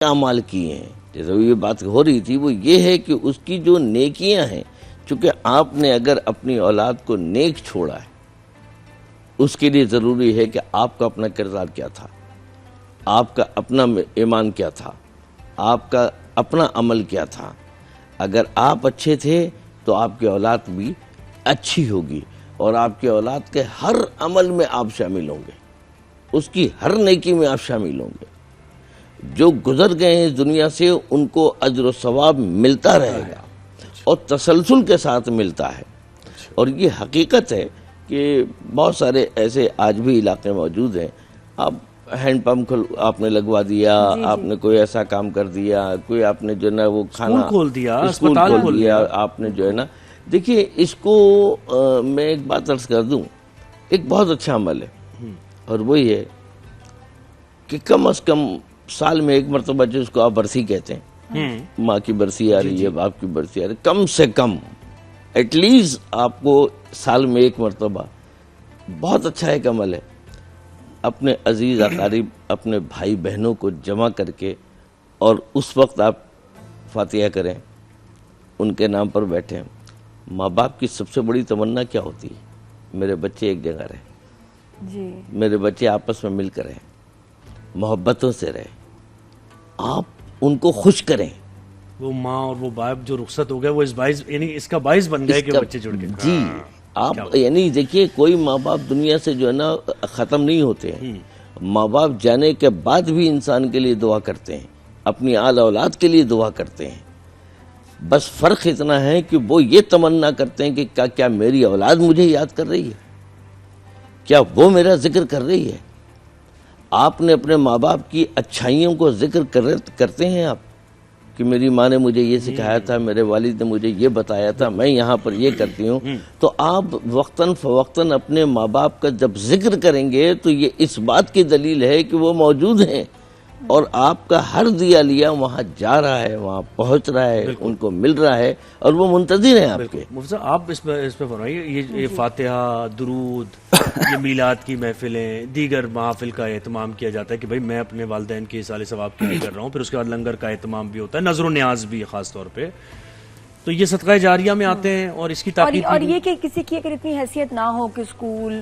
اعمال کیے ہیں، جیسے یہ بات ہو رہی تھی وہ یہ ہے کہ اس کی جو نیکیاں ہیں، چونکہ آپ نے اگر اپنی اولاد کو نیک چھوڑا ہے، اس کے لیے ضروری ہے کہ آپ کا اپنا کردار کیا تھا، آپ کا اپنا ایمان کیا تھا، آپ کا اپنا عمل کیا تھا. اگر آپ اچھے تھے تو آپ کی اولاد بھی اچھی ہوگی، اور آپ کی اولاد کے ہر عمل میں آپ شامل ہوں گے، اس کی ہر نیکی میں آپ شامل ہوں گے. جو گزر گئے ہیں اس دنیا سے ان کو اجر و ثواب ملتا رہے گا اور تسلسل کے ساتھ ملتا ہے. اور یہ حقیقت ہے کہ بہت سارے ایسے آج بھی علاقے موجود ہیں، آپ ہینڈ پمپ آپ نے لگوا دیا، آپ نے کوئی ایسا کام کر دیا، کوئی آپ نے جو ہے نا وہ کھانا کھول دیا، اسکول کھول دیا، آپ نے جو ہے نا. دیکھیے اس کو میں ایک بات عرض کر دوں، ایک بہت اچھا عمل ہے، اور وہی ہے کہ کم از کم سال میں ایک مرتبہ جو اس کو آپ برسی کہتے ہیں، ماں کی برسی آ رہی ہے، باپ کی برسی آ رہی ہے، کم سے کم ایٹ لیسٹ آپ کو سال میں ایک مرتبہ، بہت اچھا ایک عمل ہے، اپنے عزیز اقارب، اپنے بھائی بہنوں کو جمع کر کے، اور اس وقت آپ فاتحہ کریں، ان کے نام پر بیٹھیں. ماں باپ کی سب سے بڑی تمنا کیا ہوتی ہے؟ میرے بچے ایک جگہ رہیں، میرے بچے آپس میں مل کر رہیں، محبتوں سے رہیں، آپ ان کو خوش کریں. وہ ماں اور وہ باپ جو رخصت ہو گیا، وہ اس کا باعث بن گئے کہ بچے جڑ گئے. جی آپ یعنی دیکھیے کوئی ماں باپ دنیا سے جو ہے نا ختم نہیں ہوتے ہیں، ماں باپ جانے کے بعد بھی انسان کے لیے دعا کرتے ہیں، اپنی آل اولاد کے لیے دعا کرتے ہیں. بس فرق اتنا ہے کہ وہ یہ تمنا کرتے ہیں کہ کیا میری اولاد مجھے یاد کر رہی ہے، کیا وہ میرا ذکر کر رہی ہے. آپ نے اپنے ماں باپ کی اچھائیوں کو ذکر کرتے ہیں آپ کہ میری ماں نے مجھے یہ سکھایا تھا، میرے والد نے مجھے یہ بتایا تھا، میں یہاں پر یہ کرتی ہوں. تو آپ وقتاً فوقتاً اپنے ماں باپ کا جب ذکر کریں گے تو یہ اس بات کی دلیل ہے کہ وہ موجود ہیں، اور آپ کا ہر دیا لیا وہاں جا رہا ہے، وہاں پہنچ رہا ہے، ان کو مل رہا ہے، اور وہ منتظر ہیں آپ کے. مفتی صاحب آپ اس پہ فرمائیے، یہ فاتحہ، درود، یہ میلاد کی محفلیں، دیگر محافل کا اہتمام کیا جاتا ہے کہ بھائی میں اپنے والدین کے ایصال ثواب کے لیے کر رہا ہوں، پھر اس کے بعد لنگر کا اہتمام بھی ہوتا ہے، نظر و نیاز بھی خاص طور پہ، تو یہ صدقہ جاریہ میں آتے ہیں اور اس کی تاکید. اور یہ کہ کسی کی اگر اتنی حیثیت نہ ہو کہ اسکول،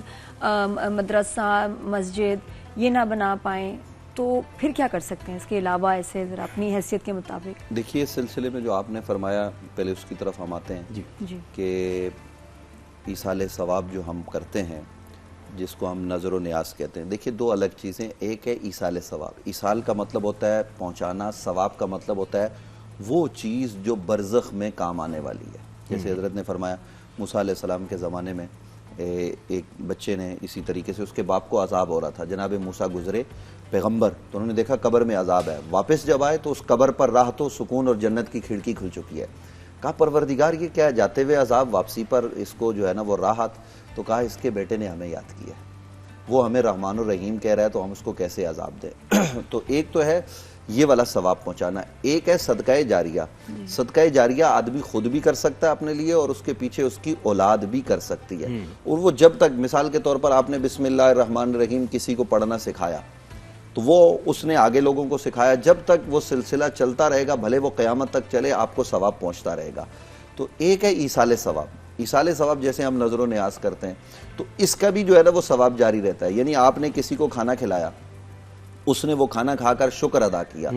مدرسہ، مسجد یہ نہ بنا پائیں تو پھر کیا کر سکتے ہیں اس کے علاوہ ایسے ذرا اپنی حیثیت کے مطابق؟ دیکھیے اس سلسلے میں جو آپ نے فرمایا، پہلے اس کی طرف ہم آتے ہیں کہ ایصال ثواب جو ہم کرتے ہیں جس کو ہم نظر و نیاز کہتے ہیں. دیکھیے دو الگ چیزیں، ایک ہے ایصال ثواب. ایصال کا مطلب ہوتا ہے پہنچانا، ثواب کا مطلب ہوتا ہے وہ چیز جو برزخ میں کام آنے والی ہے. جیسے حضرت نے فرمایا موسیٰ علیہ السلام کے زمانے میں ایک بچے نے اسی طریقے سے، اس کے باپ کو عذاب ہو رہا تھا، جناب موسیٰ گزرے پیغمبر، تو انہوں نے دیکھا قبر میں عذاب ہے، واپس جب آئے تو اس قبر پر راہ تو سکون اور جنت کی کھڑکی کھل چکی ہے. کہا پروردگار یہ کیا ہے، جاتے ہوئے عذاب، واپسی پر اس کو جو ہے نا وہ راحت. تو کہا اس کے بیٹے نے ہمیں یاد کیا، وہ ہمیں رحمان الرحیم کہہ رہا ہے تو ہم اس کو کیسے عذاب دیں. تو ایک تو ہے یہ والا ثواب پہنچانا، ایک ہے صدقہ جاریہ. صدقہ جاریہ آدمی خود بھی کر سکتا ہے اپنے لیے، اور اس کے پیچھے اس کی اولاد بھی کر سکتی ہے. اور وہ جب تک، مثال کے طور پر آپ نے بسم اللہ الرحمن الرحیم کسی کو پڑھنا سکھایا تو وہ اس نے آگے لوگوں کو سکھایا، جب تک وہ سلسلہ چلتا رہے گا، بھلے وہ قیامت تک چلے، آپ کو ثواب پہنچتا رہے گا. تو ایک ہے ایصال ثواب. ایصال ثواب جیسے ہم نظر و نیاز کرتے ہیں تو اس کا بھی جو ہے نا وہ ثواب جاری رہتا ہے. یعنی آپ نے کسی کو کھانا کھلایا، اس نے وہ کھانا کھا کر شکر ادا کیا،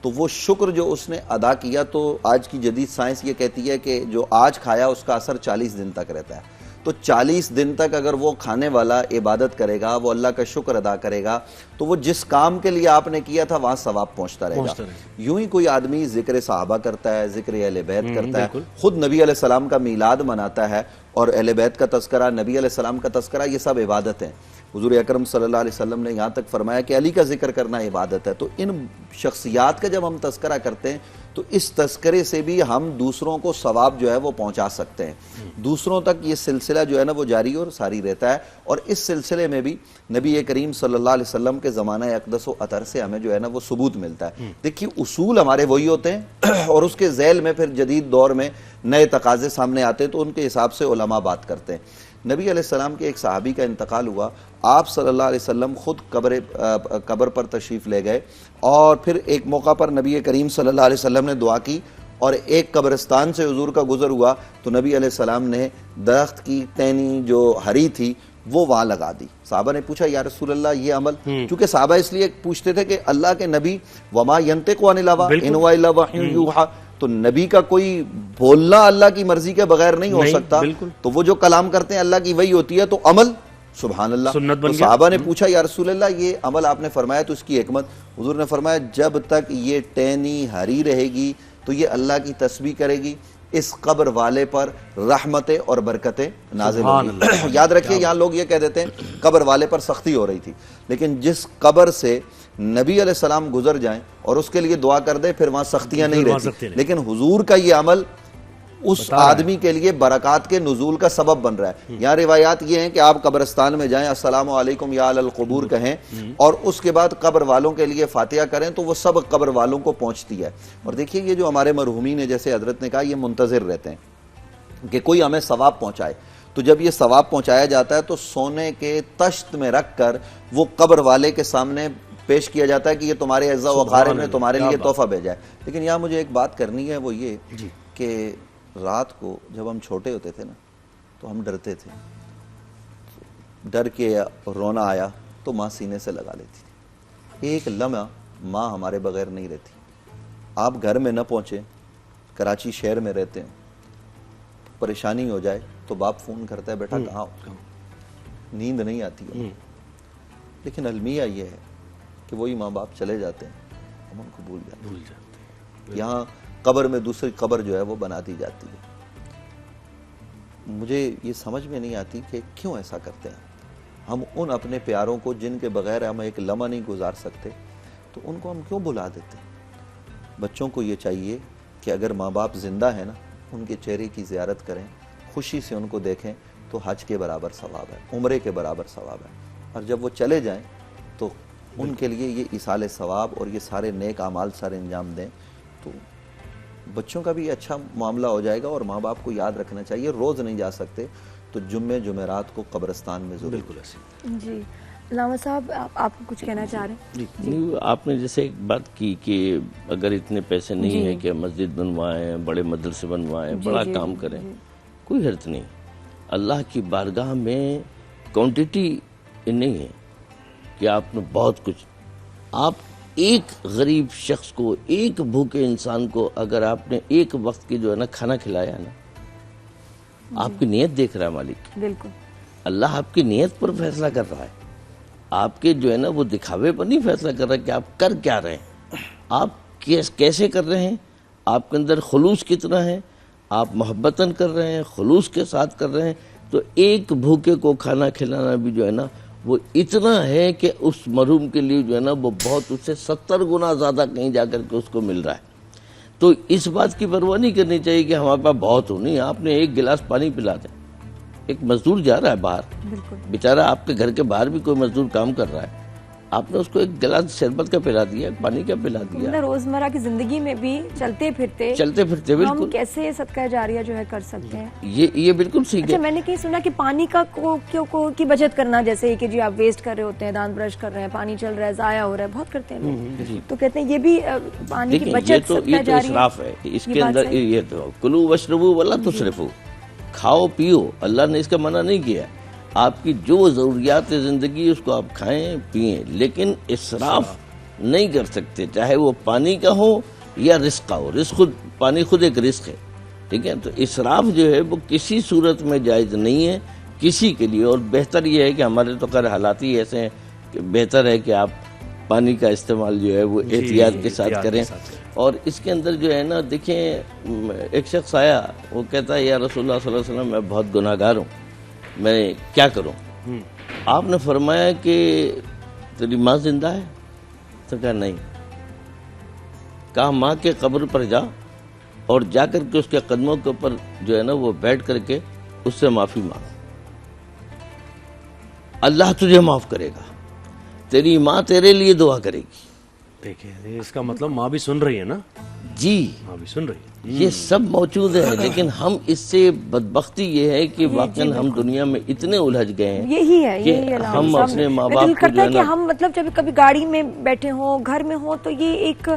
تو وہ شکر جو اس نے ادا کیا، تو آج کی جدید سائنس یہ کہتی ہے کہ جو آج کھایا اس کا اثر 40 دن تک رہتا ہے. تو 40 دن تک اگر وہ کھانے والا عبادت کرے گا، وہ اللہ کا شکر ادا کرے گا، تو وہ جس کام کے لیے آپ نے کیا تھا وہاں ثواب پہنچتا رہے گا. یوں ہی کوئی آدمی ذکر صحابہ کرتا ہے، ذکر اہل بیت کرتا ہے، خود نبی علیہ السلام کا میلاد مناتا ہے، اور اہل بیت کا تذکرہ، نبی علیہ السلام کا تذکرہ، یہ سب عبادت ہیں. حضور اکرم صلی اللہ علیہ وسلم نے یہاں تک فرمایا کہ علی کا ذکر کرنا عبادت ہے. تو ان شخصیات کا جب ہم تذکرہ کرتے ہیں تو اس تذکرے سے بھی ہم دوسروں کو ثواب جو ہے وہ پہنچا سکتے ہیں. دوسروں تک یہ سلسلہ جو ہے نا وہ جاری اور ساری رہتا ہے. اور اس سلسلے میں بھی نبی کریم صلی اللہ علیہ وسلم کے زمانہ اقدس و اطہر سے ہمیں جو ہے نا وہ ثبوت ملتا ہے. دیکھیے اصول ہمارے وہی ہوتے ہیں، اور اس کے ذیل میں پھر جدید دور میں نئے تقاضے سامنے آتے ہیں تو ان کے حساب سے علماء بات کرتے ہیں. نبی علیہ السلام کے ایک صحابی کا انتقال ہوا، آپ صلی اللہ علیہ وسلم خود قبر پر تشریف لے گئے، اور پھر ایک موقع پر نبی کریم صلی اللہ علیہ وسلم نے دعا کی، اور ایک قبرستان سے حضور کا گزر ہوا تو نبی علیہ السلام نے درخت کی ٹہنی جو ہری تھی وہ وہاں لگا دی۔ صحابہ نے پوچھا یا رسول اللہ یہ عمل، چونکہ صحابہ اس لیے پوچھتے تھے کہ اللہ کے نبی وما ینطق عن الہوی ان ہوا الا وحی یوحی، تو نبی کا کوئی بولنا اللہ کی مرضی کے بغیر نہیں ہو سکتا، تو وہ جو کلام کرتے ہیں اللہ کی وحی ہوتی ہے، تو عمل سبحان اللہ۔ تو صحابہ نے پوچھا یا رسول اللہ یہ عمل آپ نے فرمایا تو اس کی حکمت؟ حضور نے فرمایا جب تک یہ ٹہنی ہری رہے گی تو یہ اللہ کی تسبیح کرے گی، اس قبر والے پر رحمتیں اور برکتیں نازل ہوگی۔ یاد رکھیے یہاں لوگ یہ کہہ دیتے ہیں قبر والے پر سختی ہو رہی تھی، لیکن جس قبر سے نبی علیہ السلام گزر جائیں اور اس کے لیے دعا کر دے پھر وہاں سختیاں نہیں رہتی، لیکن حضور کا یہ عمل اس آدمی کے لیے برکات کے نزول کا سبب بن رہا ہے۔ یہاں روایات یہ ہیں کہ آپ قبرستان میں جائیں، السلام علیکم یا اہل القبور کہیں، اور اس کے بعد قبر والوں کے لیے فاتحہ کریں تو وہ سب قبر والوں کو پہنچتی ہے۔ اور دیکھیے یہ جو ہمارے مرحومین ہیں، جیسے حضرت نے کہا، یہ منتظر رہتے ہیں کہ کوئی ہمیں ثواب پہنچائے، تو جب یہ ثواب پہنچایا جاتا ہے تو سونے کے تشت میں رکھ کر وہ قبر والے کے سامنے پیش کیا جاتا ہے کہ یہ تمہارے اعزا و اقارب نے تمہارے لیے تحفہ بھیجا ہے۔ لیکن یہاں مجھے ایک بات کرنی ہے، وہ یہ کہ رات کو جب ہم چھوٹے ہوتے تھے نا تو ہم ڈرتے تھے، ڈر کے رونا آیا تو ماں سینے سے لگا لیتی تھی، ایک لمحہ ماں ہمارے بغیر نہیں رہتی۔ آپ گھر میں نہ پہنچے، کراچی شہر میں رہتے ہیں، پریشانی ہو جائے تو باپ فون کرتا ہے بیٹا کہاں ہو، نیند نہیں آتی ہے، لیکن المیہ یہ ہے کہ وہی ماں باپ چلے جاتے ہیں، ہم ان کو بھول جاتے ہیں۔ یہاں قبر میں دوسری قبر جو ہے وہ بنا دی جاتی ہے۔ مجھے یہ سمجھ میں نہیں آتی کہ کیوں ایسا کرتے ہیں ہم ان اپنے پیاروں کو جن کے بغیر ہم ایک لمحہ نہیں گزار سکتے، تو ان کو ہم کیوں بھلا دیتے ہیں؟ بچوں کو یہ چاہیے کہ اگر ماں باپ زندہ ہیں نا، ان کے چہرے کی زیارت کریں، خوشی سے ان کو دیکھیں، تو حج کے برابر ثواب ہے، عمرے کے برابر ثواب ہے۔ اور جب وہ چلے جائیں تو ان کے لیے یہ ایصال ثواب اور یہ سارے نیک اعمال سارے انجام دیں، تو بچوں کا بھی اچھا معاملہ ہو جائے گا۔ اور ماں باپ کو یاد رکھنا چاہیے روز نہیں جا سکتے تو جمعے جمعرات کو قبرستان میں ضرور۔ بالکل ایسے جی علامہ صاحب آپ کچھ کہنا چاہ رہے ہیں؟ جی آپ نے جیسے ایک بات کی کہ اگر اتنے پیسے نہیں ہیں کہ مسجد بنوائیں، بڑے مدرسے بنوائیں، بڑا کام کریں، کوئی حرج نہیں۔ اللہ کی بارگاہ میں کوانٹٹی نہیں ہے کہ آپ نے بہت کچھ، آپ ایک غریب شخص کو، ایک بھوکے انسان کو اگر آپ نے ایک وقت کی جو ہے نا کھانا کھلایا نا، آپ کی نیت دیکھ رہا ہے مالک، بالکل اللہ آپ کی نیت پر فیصلہ کر رہا ہے، آپ کے جو ہے نا وہ دکھاوے پر نہیں فیصلہ کر رہا کہ آپ کر کیا رہے ہیں، آپ کیسے کر رہے ہیں، آپ کے اندر خلوص کتنا ہے، آپ محبتاً کر رہے ہیں، خلوص کے ساتھ کر رہے ہیں، تو ایک بھوکے کو کھانا کھلانا بھی جو ہے نا وہ اتنا ہے کہ اس مرحوم کے لیے جو ہے نا وہ بہت، اس سے 70 گنا زیادہ کہیں جا کر کے اس کو مل رہا ہے۔ تو اس بات کی پرواہ نہیں کرنی چاہیے کہ ہمارے پاس بہت ہو، نہیں، آپ نے ایک گلاس پانی پلا دیں۔ ایک مزدور جا رہا ہے باہر، بیچارہ آپ کے گھر کے باہر بھی کوئی مزدور کام کر رہا ہے، آپ نے اس کو ایک گلاس شربت کا پلا دیا، پانی کا پلا دیا۔ روزمرہ کی زندگی میں بھی چلتے پھرتے بالکل ہم کیسے صدقہ جاریہ جو ہے کر سکتے ہیں؟ یہ بالکل صحیح ہے۔ میں نے کہیں سنا کہ پانی کا کی بچت کرنا، جیسے کہ جی آپ ویسٹ کر رہے ہوتے ہیں، دانت برش کر رہے ہیں، پانی چل رہا ہے، ضائع ہو رہا ہے، بہت کرتے ہیں لوگ، تو کہتے ہیں یہ بھی پانی کی بچت صدقہ جاریہ، اسراف ہے اس کے اندر۔ یہ تو کلو واشربو ولا تسرفو، کھاؤ پیو، اللہ نے اس کا منع نہیں کیا، آپ کی جو ضروریات زندگی اس کو آپ کھائیں پئیں، لیکن اسراف نہیں کر سکتے، چاہے وہ پانی کا ہو یا رزق کا ہو۔ رزق پانی خود ایک رزق ہے، ٹھیک ہے، تو اسراف جو ہے وہ کسی صورت میں جائز نہیں ہے کسی کے لیے۔ اور بہتر یہ ہے کہ ہمارے تو خیر حالات ہی ایسے ہیں کہ بہتر ہے کہ آپ پانی کا استعمال جو ہے وہ احتیاط کے ساتھ کریں۔ اور اس کے اندر جو ہے نا دیکھیں، ایک شخص آیا، وہ کہتا ہے یا رسول اللہ صلی اللہ علیہ وسلم میں بہت گناہ گار ہوں، میں کیا کروں؟ آپ نے فرمایا کہ تیری ماں زندہ ہے؟ تو کہا نہیں۔ کہا ماں کے قبر پر جا اور جا کر کے اس کے قدموں کے اوپر جو ہے نا وہ بیٹھ کر کے اس سے معافی مانگ، اللہ تجھے معاف کرے گا، تیری ماں تیرے لیے دعا کرے گی۔ دیکھیں اس کا مطلب ماں بھی سن رہی ہے نا، جی ہاں بھی سن رہی ہے. یہ سب موجود ہے، لیکن ہم اس سے بدبختی یہ ہے کہ واقعا ہم دنیا میں اتنے الجھ گئے ہیں یہی ہے، کہ یہی ہم اپنے ماں باپ دل کو کرتا جو ہے ہے کہ نا ہم مطلب جب کبھی گاڑی میں بیٹھے ہوں، گھر میں ہوں، تو یہ ایک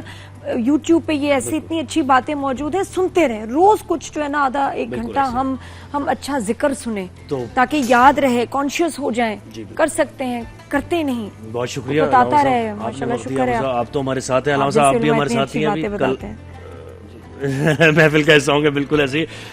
یوٹیوب پہ یہ ایسی اتنی اچھی باتیں موجود ہیں، سنتے رہیں روز کچھ جو ہے نا آدھا ایک گھنٹہ ہم اچھا ذکر سنیں تاکہ یاد رہے، کانشیس ہو جائیں. کر سکتے ہیں، کرتے نہیں. بہت شکریہ بتاتا رہے، ماشاءاللہ شکر ہے. آپ تو ہمارے ساتھ ہیں، علامہ صاحب آپ بھی ہمارے ساتھ ہی ہیں. محفل کا حصہ ہوں گے بالکل ایسے ہی.